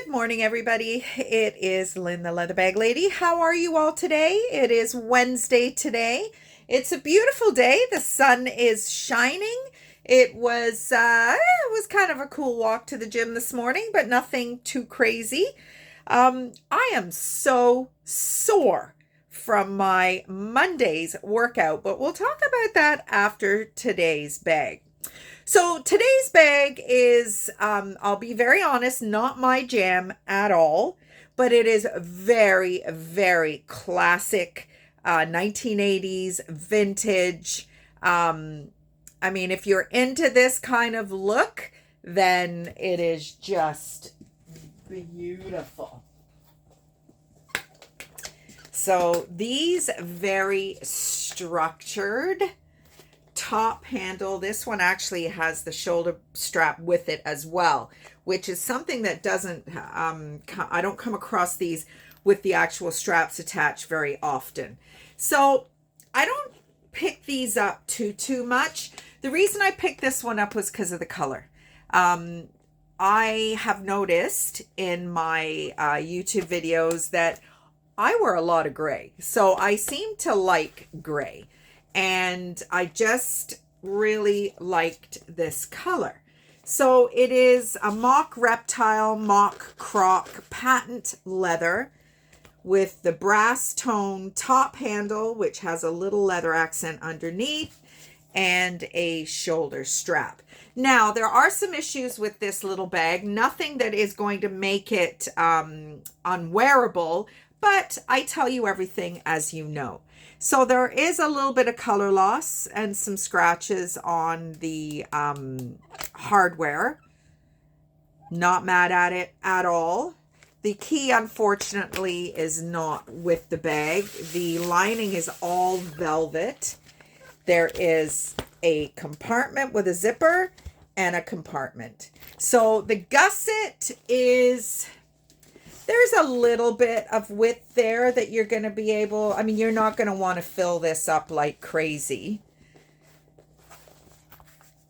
Good morning, everybody. It is Lynn, the Leather Bag Lady. How are you all today? It is Wednesday today. It's a beautiful day. The sun is shining. It was kind of a cool walk to the gym this morning, but nothing too crazy. I am so sore from my Monday's workout, but we'll talk about that after today's bag. So today's bag is, I'll be very honest, not my jam at all, but it is very, very classic, 1980s vintage. If you're into this kind of look, then it is just beautiful. So these very structured top handle, this one actually has the shoulder strap with it as well, which is something that doesn't I don't come across these with the actual straps attached very often. So I don't pick these up too much. The reason I picked this one up was because of the color. I have noticed in my YouTube videos that I wear a lot of gray, so I seem to like gray. And I just really liked this color. So it is a mock reptile, mock croc patent leather with the brass tone top handle, which has a little leather accent underneath, and a shoulder strap. Now, there are some issues with this little bag. Nothing that is going to make it unwearable, but I tell you everything as you know. So there is a little bit of color loss and some scratches on the hardware. Not mad at it at all. The key, unfortunately, is not with the bag. The lining is all velvet. There is a compartment with a zipper and a compartment. So the gusset is... There's a little bit of width there that you're going to be able, you're not going to want to fill this up like crazy.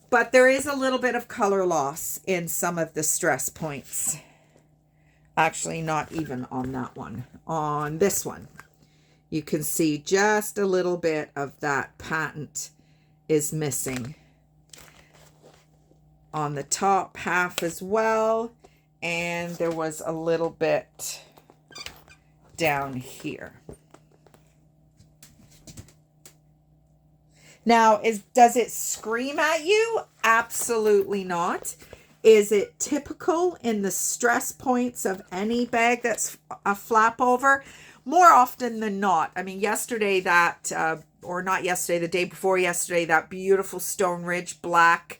But there is a little bit of color loss in some of the stress points. Actually, not even on that one. On this one, you can see just a little bit of that patent is missing. On the top half as well. And there was a little bit down here. Now, does it scream at you? Absolutely not. Is it typical in the stress points of any bag that's a flap over? More often than not. Yesterday the day before yesterday, that beautiful Stone Ridge black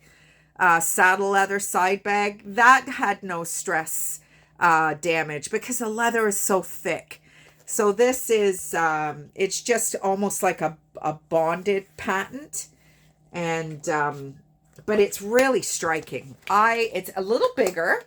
saddle leather side bag, that had no stress damage because the leather is so thick. So this is it's just almost like a bonded patent, and but it's really striking. It's a little bigger,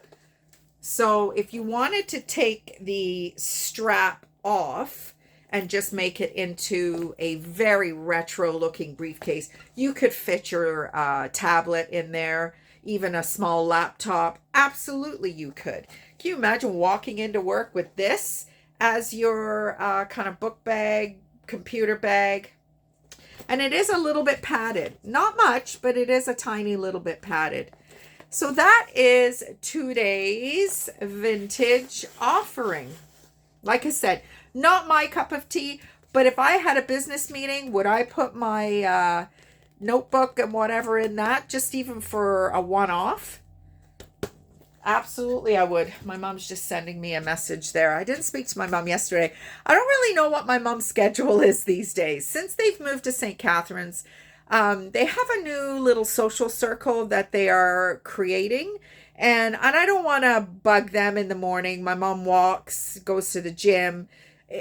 so if you wanted to take the strap off and just make it into a very retro looking briefcase, you could fit your tablet in there, even a small laptop. Absolutely you could. Can you imagine walking into work with this as your kind of book bag, computer bag? And it is a little bit padded. Not much, but it is a tiny little bit padded. So that is today's vintage offering. Like I said, not my cup of tea, but if I had a business meeting, would I put my notebook and whatever in that, just even for a one-off? Absolutely, I would. My mom's just sending me a message there. I didn't speak to my mom yesterday. I don't really know what my mom's schedule is these days. Since they've moved to St. Catharines, they have a new little social circle that they are creating. And I don't want to bug them in the morning. My mom walks, goes to the gym.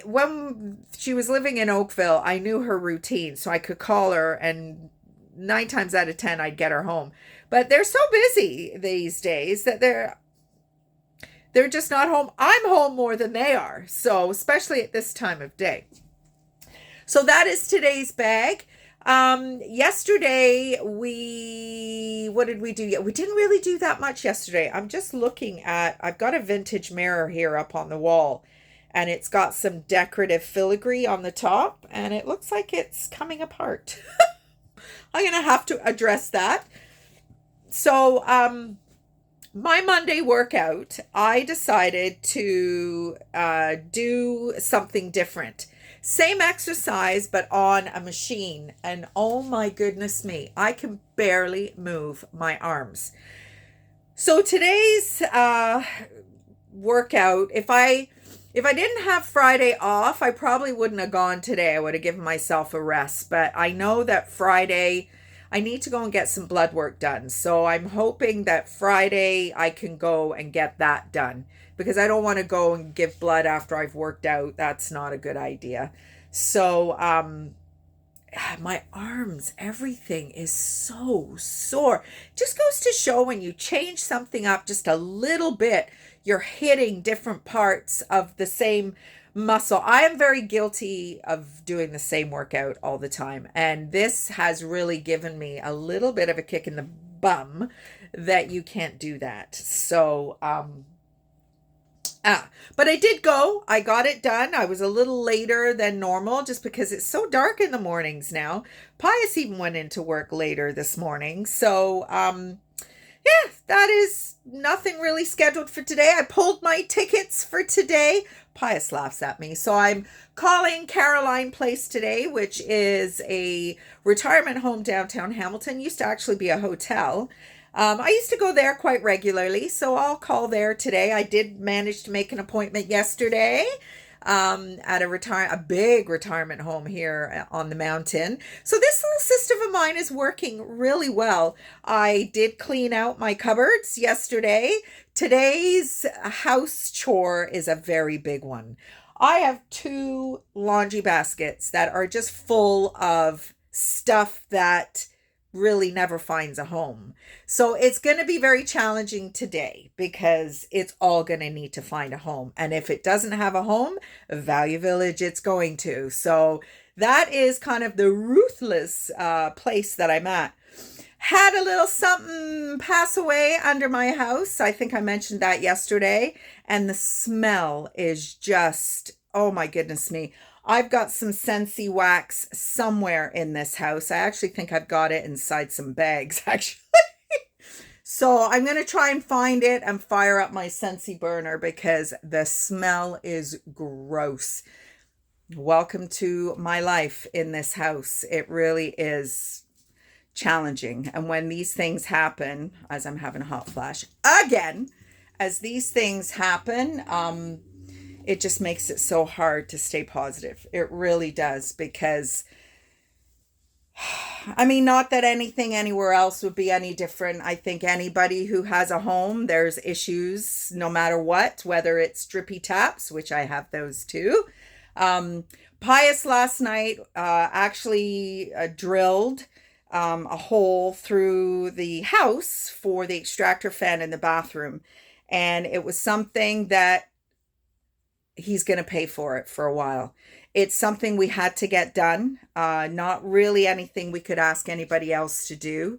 When she was living in Oakville, I knew her routine, so I could call her, and 9 times out of 10, I'd get her home. But they're so busy these days that they're just not home. I'm home more than they are, so especially at this time of day. So that is today's bag. Yesterday what did we do? Yeah, we didn't really do that much yesterday. I'm just looking I've got a vintage mirror here up on the wall, and it's got some decorative filigree on the top, and it looks like it's coming apart. I'm gonna have to address that. So, my Monday workout, I decided to do something different. Same exercise, but on a machine. And oh my goodness me, I can barely move my arms. So today's workout, if I didn't have Friday off, I probably wouldn't have gone today. I would have given myself a rest. But I know that Friday, I need to go and get some blood work done. So I'm hoping that Friday I can go and get that done, because I don't want to go and give blood after I've worked out. That's not a good idea. So my arms, everything is so sore. Just goes to show, when you change something up just a little bit, you're hitting different parts of the same muscle. I am very guilty of doing the same workout all the time, and this has really given me a little bit of a kick in the bum that you can't do that. So but I did go. I got it done. I was a little later than normal just because it's so dark in the mornings now. Pius even went into work later this morning. So yeah, that is nothing really scheduled for today. I pulled my tickets for today. Pius laughs at me. So I'm calling Caroline Place today, which is a retirement home downtown Hamilton. Used to actually be a hotel. I used to go there quite regularly, so I'll call there today. I did manage to make an appointment yesterday at a big retirement home here on the mountain. So this little system of mine is working really well. I did clean out my cupboards yesterday. Today's house chore is a very big one. I have 2 laundry baskets that are just full of stuff that really never finds a home. So it's going to be very challenging today, because it's all going to need to find a home. And if it doesn't have a home, Value Village it's going to. So that is kind of the ruthless place that I'm at. Had a little something pass away under my house. I think I mentioned that yesterday. And the smell is just, oh my goodness me. I've got some Scentsy wax somewhere in this house. I actually think I've got it inside some bags, actually. So I'm going to try and find it and fire up my Scentsy burner, because the smell is gross. Welcome to my life in this house. It really is challenging. And when these things happen, as I'm having a hot flash again, as these things happen, it just makes it so hard to stay positive. It really does, because I mean, not that anything anywhere else would be any different. I think anybody who has a home, there's issues no matter what, whether it's drippy taps, which I have those too. Pius last night actually drilled a hole through the house for the extractor fan in the bathroom. And it was something that he's going to pay for it for a while. It's something we had to get done. Not really anything we could ask anybody else to do.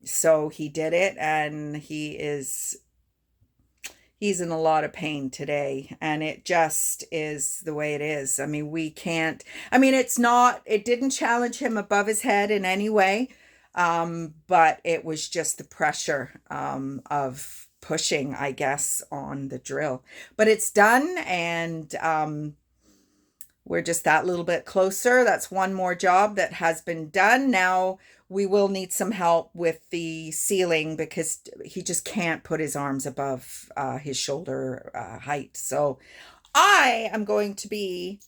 So he did it, and he's in a lot of pain today, and it just is the way it is. I mean, it didn't challenge him above his head in any way. But it was just the pressure of pushing, I guess, on the drill. But it's done, and we're just that little bit closer. That's one more job that has been done. Now we will need some help with the ceiling, because he just can't put his arms above his shoulder height. So I am going to be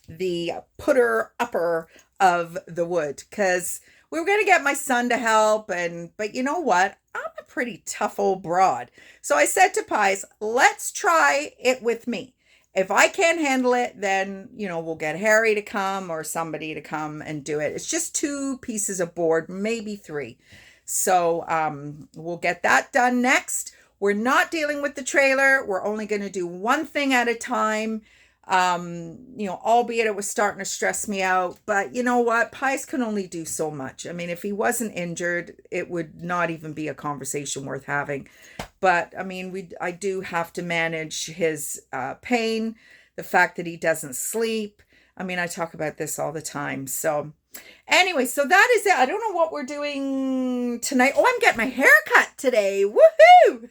the putter-upper of the wood, because we were going to get my son to help, but you know what? I'm a pretty tough old broad. So I said to Pies, let's try it with me. If I can't handle it, then, we'll get Harry to come or somebody to come and do it. It's just 2 pieces of board, maybe 3. So we'll get that done next. We're not dealing with the trailer. We're only going to do one thing at a time. Albeit it was starting to stress me out. But you know what? Pies can only do so much. I mean, if he wasn't injured, it would not even be a conversation worth having. But I mean, I do have to manage his pain, the fact that he doesn't sleep. I mean, I talk about this all the time. So anyway, so that is it. I don't know what we're doing tonight. Oh, I'm getting my hair cut today. Woohoo!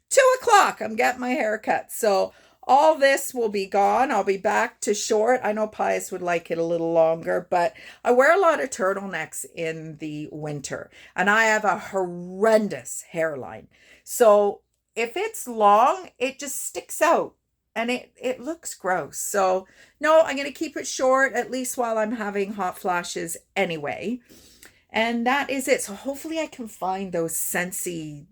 2 o'clock, I'm getting my hair cut. So all this will be gone. I'll be back to short. I know Pius would like it a little longer, but I wear a lot of turtlenecks in the winter, and I have a horrendous hairline. So if it's long, it just sticks out and it looks gross. So no, I'm going to keep it short, at least while I'm having hot flashes anyway. And that is it. So hopefully I can find those Scentsy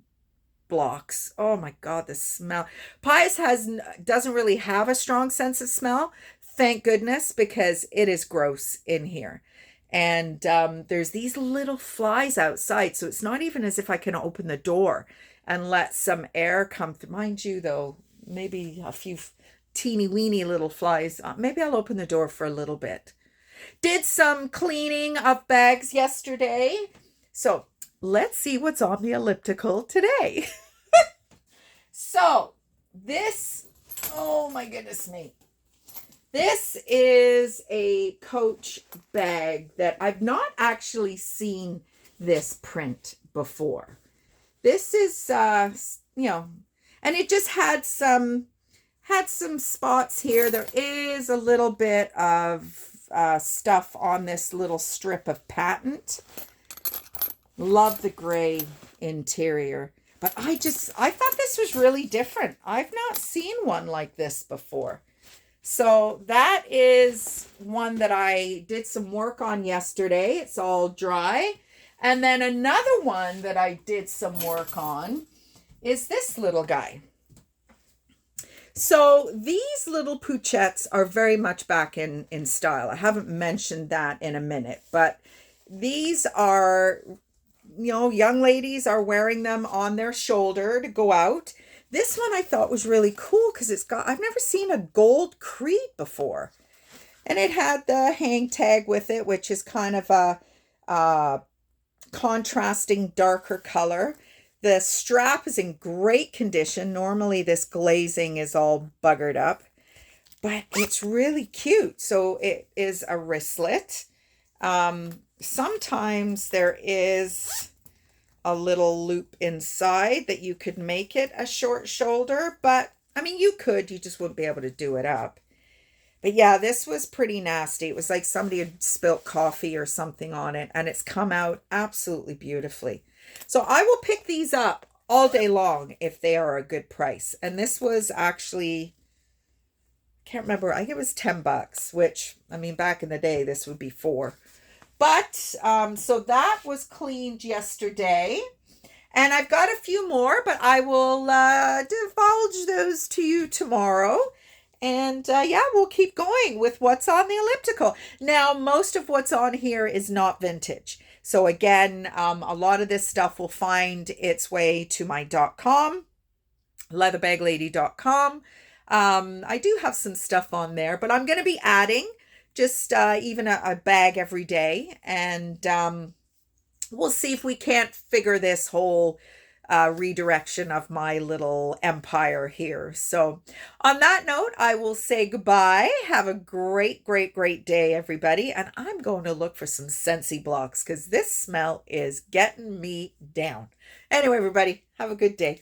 blocks. Oh my God, the smell. Pius doesn't really have a strong sense of smell. Thank goodness, because it is gross in here. And there's these little flies outside. So it's not even as if I can open the door and let some air come through. Mind you, though, maybe a few teeny weeny little flies. Maybe I'll open the door for a little bit. Did some cleaning of bags yesterday. So let's see what's on the elliptical today. So this, oh my goodness me. This is a Coach bag that I've not actually seen this print before. This is, and it just had some spots here. There is a little bit of stuff on this little strip of patent. Love the gray interior. But I thought this was really different. I've not seen one like this before. So that is one that I did some work on yesterday. It's all dry. And then another one that I did some work on is this little guy. So these little poochettes are very much back in style. I haven't mentioned that in a minute, but these are, young ladies are wearing them on their shoulder to go out. This one I thought was really cool because I've never seen a gold creed before. And it had the hang tag with it, which is kind of a contrasting darker color. The strap is in great condition. Normally this glazing is all buggered up, but it's really cute. So it is a wristlet. Sometimes there is a little loop inside that you could make it a short shoulder, but I mean, you just wouldn't be able to do it up. But yeah, this was pretty nasty. It was like somebody had spilt coffee or something on it, and it's come out absolutely beautifully. So I will pick these up all day long if they are a good price. And this was actually, can't remember, I think it was $10, which, I mean, back in the day, this would be $4. But, so that was cleaned yesterday. And I've got a few more, but I will divulge those to you tomorrow. And we'll keep going with what's on the elliptical. Now, most of what's on here is not vintage. So again, a lot of this stuff will find its way to my .com, leatherbag-lady.com. I do have some stuff on there, but I'm going to be adding just even a bag every day. And we'll see if we can't figure this whole redirection of my little empire here. So on that note, I will say goodbye. Have a great, great, great day, everybody. And I'm going to look for some Scentsy blocks because this smell is getting me down. Anyway, everybody, have a good day.